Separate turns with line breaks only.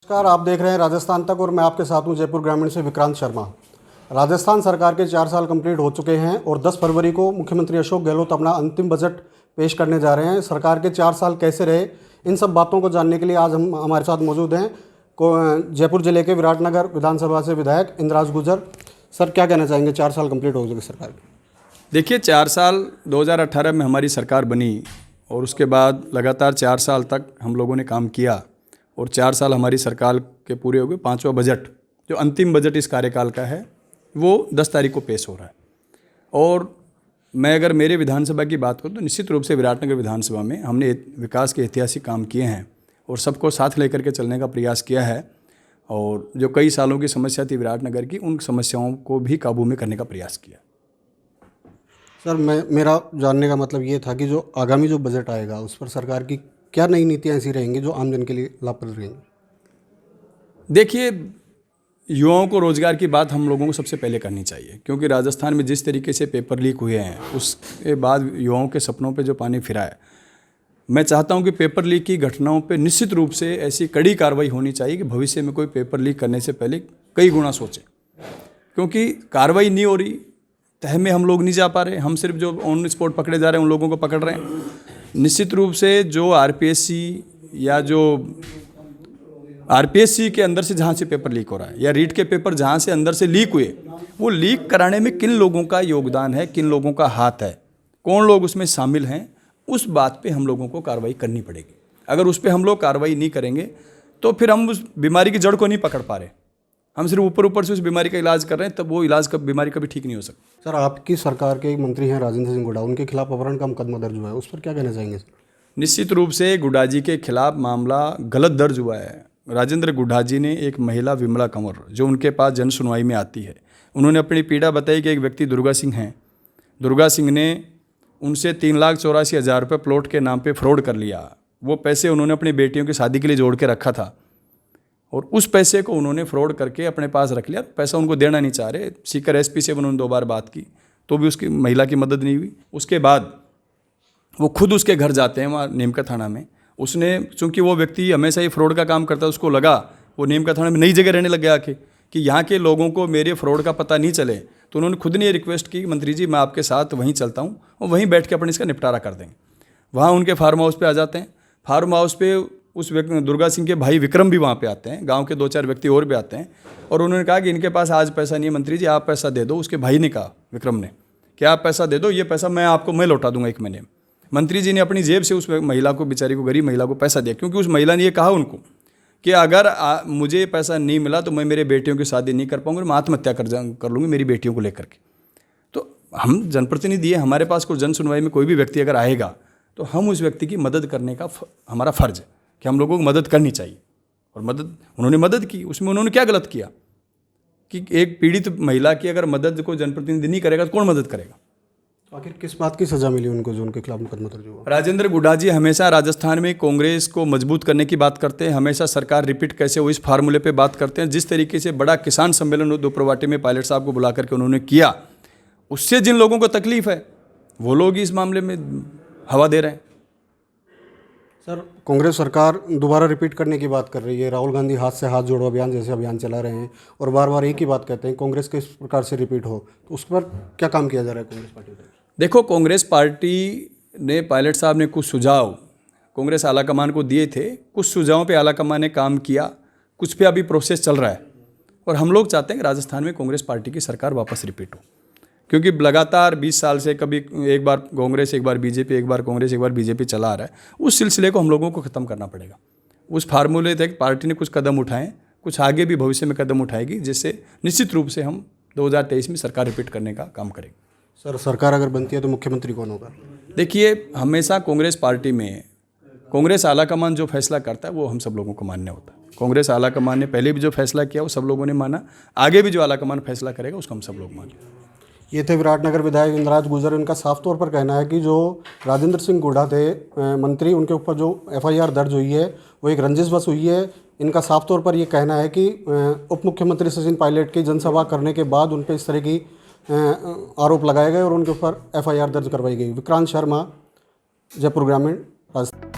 नमस्कार, आप देख रहे हैं राजस्थान तक और मैं आपके साथ हूं जयपुर ग्रामीण से विक्रांत शर्मा। राजस्थान सरकार के 4 साल कंप्लीट हो चुके हैं और 10 फरवरी को मुख्यमंत्री अशोक गहलोत अपना अंतिम बजट पेश करने जा रहे हैं। सरकार के 4 साल कैसे रहे, इन सब बातों को जानने के लिए आज हम हमारे साथ मौजूद हैं जयपुर जिले के विराटनगर विधानसभा से विधायक इंद्राज गुर्जर। सर, क्या कहना चाहेंगे, 4 साल कंप्लीट हो चुके सरकार के?
देखिए, 4 साल 2018 में हमारी सरकार बनी और उसके बाद लगातार 4 साल तक हम लोगों ने काम किया और 4 साल हमारी सरकार के पूरे हो गए। 5वां बजट, जो अंतिम बजट इस कार्यकाल का है, वो 10 तारीख को पेश हो रहा है। और मैं अगर मेरे विधानसभा की बात करूँ तो निश्चित रूप से विराटनगर विधानसभा में हमने विकास के ऐतिहासिक काम किए हैं और सबको साथ लेकर के चलने का प्रयास किया है। और जो कई सालों की समस्या थी विराटनगर की, उन समस्याओं को भी काबू में करने का प्रयास किया।
सर, मेरा जानने का मतलब ये था कि जो आगामी जो बजट आएगा उस पर सरकार की क्या नई नीतियाँ ऐसी रहेंगी जो आम जन के लिए लाभप्रद रहेंगी?
देखिए, युवाओं को रोज़गार की बात हम लोगों को सबसे पहले करनी चाहिए, क्योंकि राजस्थान में जिस तरीके से पेपर लीक हुए हैं उसके बाद युवाओं के सपनों पे जो पानी फिरा है, मैं चाहता हूं कि पेपर लीक की घटनाओं पे निश्चित रूप से ऐसी कड़ी कार्रवाई होनी चाहिए कि भविष्य में कोई पेपर लीक करने से पहले कई गुना सोचे। क्योंकि कार्रवाई नहीं हो रही, तह में हम लोग नहीं जा पा रहे, हम सिर्फ जो ऑन स्पॉट पकड़े जा रहे हैं उन लोगों को पकड़ रहे हैं। निश्चित रूप से जो आरपीएससी या जो आरपीएससी के अंदर से जहाँ से पेपर लीक हो रहा है या रीट के पेपर जहाँ से अंदर से लीक हुए, वो लीक कराने में किन लोगों का योगदान है, किन लोगों का हाथ है, कौन लोग उसमें शामिल हैं, उस बात पे हम लोगों को कार्रवाई करनी पड़ेगी। अगर उस पर हम लोग कार्रवाई नहीं करेंगे तो फिर हम उस बीमारी की जड़ को नहीं पकड़ पा रहे, हम सिर्फ ऊपर ऊपर से उस बीमारी का इलाज कर रहे हैं, तब वो इलाज बीमारी कभी ठीक नहीं हो सकता।
सर, आपकी सरकार के एक मंत्री हैं राजेंद्र सिंह गुड्डा, उनके खिलाफ अपहरण का मुकदमा दर्ज हुआ है, उस पर क्या कहना चाहेंगे सर?
निश्चित रूप से गुड्डा जी के खिलाफ मामला गलत दर्ज हुआ है। राजेंद्र गुड्डा जी ने एक महिला विमला कंवर, जो उनके पास जन सुनवाई में आती है, उन्होंने अपनी पीड़ा बताई कि एक व्यक्ति दुर्गा सिंह हैं। दुर्गा सिंह ने उनसे 3,84,000 रुपये प्लॉट के नाम पे फ्रॉड कर लिया। वो पैसे उन्होंने अपनी बेटियों की शादी के लिए जोड़ के रखा था और उस पैसे को उन्होंने फ्रॉड करके अपने पास रख लिया। पैसा उनको देना नहीं चाह रहे। सीकर एसपी से उन्होंने 2 बार बात की तो भी उसकी महिला की मदद नहीं हुई। उसके बाद वो खुद उसके घर जाते हैं वहाँ नीमका थाना में। उसने, चूँकि वो व्यक्ति हमेशा ही फ्रॉड का काम करता है, उसको लगा वो नीमका थाना में नई जगह रहने लग गया कि यहाँ के लोगों को मेरे फ्रॉड का पता नहीं चले, तो उन्होंने खुद ने ये रिक्वेस्ट की, मंत्री जी मैं आपके साथ वहीं चलता हूँ और वहीं बैठ के अपन इसका निपटारा कर देंगे। वहाँ उनके फार्म हाउस पे आ जाते हैं। फार्म हाउस पे उस व्यक्ति दुर्गा सिंह के भाई विक्रम भी वहाँ पे आते हैं, गांव के 2-4 व्यक्ति और भी आते हैं और उन्होंने कहा कि इनके पास आज पैसा नहीं है, मंत्री जी आप पैसा दे दो। उसके भाई ने कहा, विक्रम ने, कि आप पैसा दे दो, ये पैसा मैं लौटा दूंगा 1 महीने में। मंत्री जी ने अपनी जेब से उस महिला को, बेचारी को, गरीब महिला को पैसा दिया, क्योंकि उस महिला ने ये कहा उनको कि अगर मुझे पैसा नहीं मिला तो मैं मेरे बेटियों की शादी नहीं कर पाऊंगी, मैं आत्महत्या कर लूँगी मेरी बेटियों को लेकर के। तो हम जनप्रतिनिधि हैं, हमारे पास कोई जन सुनवाई में कोई भी व्यक्ति अगर आएगा तो हम उस व्यक्ति की मदद करने का हमारा फ़र्ज़ है कि हम लोगों को मदद करनी चाहिए। और उन्होंने मदद की, उसमें उन्होंने क्या गलत किया कि एक पीड़ित महिला की अगर मदद को जनप्रतिनिधि नहीं करेगा तो कौन मदद करेगा?
तो आखिर किस बात की सज़ा मिली उनको जो उनके खिलाफ मुकदमा दर्ज हुआ?
राजेंद्र गुड्डा जी हमेशा राजस्थान में कांग्रेस को मजबूत करने की बात करते हैं, हमेशा सरकार रिपीट कैसे हो इस फार्मूले पे बात करते हैं। जिस तरीके से बड़ा किसान सम्मेलन दोप्रवाटी में पायलट साहब को बुला करके उन्होंने किया, उससे जिन लोगों को तकलीफ है वो लोग इस मामले में हवा दे रहे हैं।
सर, कांग्रेस सरकार दोबारा रिपीट करने की बात कर रही है। राहुल गांधी हाथ से हाथ जोड़ो अभियान जैसे अभियान चला रहे हैं और बार बार एक ही बात कहते हैं कांग्रेस के इस प्रकार से रिपीट हो, तो उस पर क्या काम किया जा रहा है कांग्रेस पार्टी पर?
देखो, कांग्रेस पार्टी ने, पायलट साहब ने कुछ सुझाव कांग्रेस आलाकमान को दिए थे, कुछ सुझावों पे आलाकमान ने काम किया, कुछ पे अभी प्रोसेस चल रहा है और हम लोग चाहते हैं कि राजस्थान में कांग्रेस पार्टी की सरकार वापस रिपीट हो। क्योंकि लगातार 20 साल से कभी एक बार कांग्रेस, एक बार बीजेपी, एक बार कांग्रेस, एक बार बीजेपी चला आ रहा है। उस सिलसिले को हम लोगों को ख़त्म करना पड़ेगा। उस फार्मूले तक पार्टी ने कुछ कदम उठाए, कुछ आगे भी भविष्य में कदम उठाएगी, जिससे निश्चित रूप से हम 2023 में सरकार रिपीट करने का काम करेंगे।
सर, सरकार अगर बनती है तो मुख्यमंत्री कौन होगा?
देखिए, हमेशा कांग्रेस पार्टी में कांग्रेस आलाकमान जो फैसला करता है वो हम सब लोगों को मान्य होता है। कांग्रेस आलाकमान ने पहले भी जो फैसला किया वो सब लोगों ने माना, आगे भी जो आलाकमान फैसला करेगा उसको हम सब लोग मानेंगे।
ये थे विराटनगर विधायक इंद्राज गुर्जर। इनका साफ तौर पर कहना है कि जो राजेंद्र सिंह गुड्डा थे मंत्री, उनके ऊपर जो एफआईआर दर्ज हुई है वो एक रंजिशवश हुई है। इनका साफ तौर पर ये कहना है कि उप मुख्यमंत्री सचिन पायलट की जनसभा करने के बाद उन पर इस तरह की आरोप लगाए गए और उनके ऊपर एफआईआर दर्ज करवाई गई। विक्रांत शर्मा, जयपुर ग्रामीण, राजस्थान।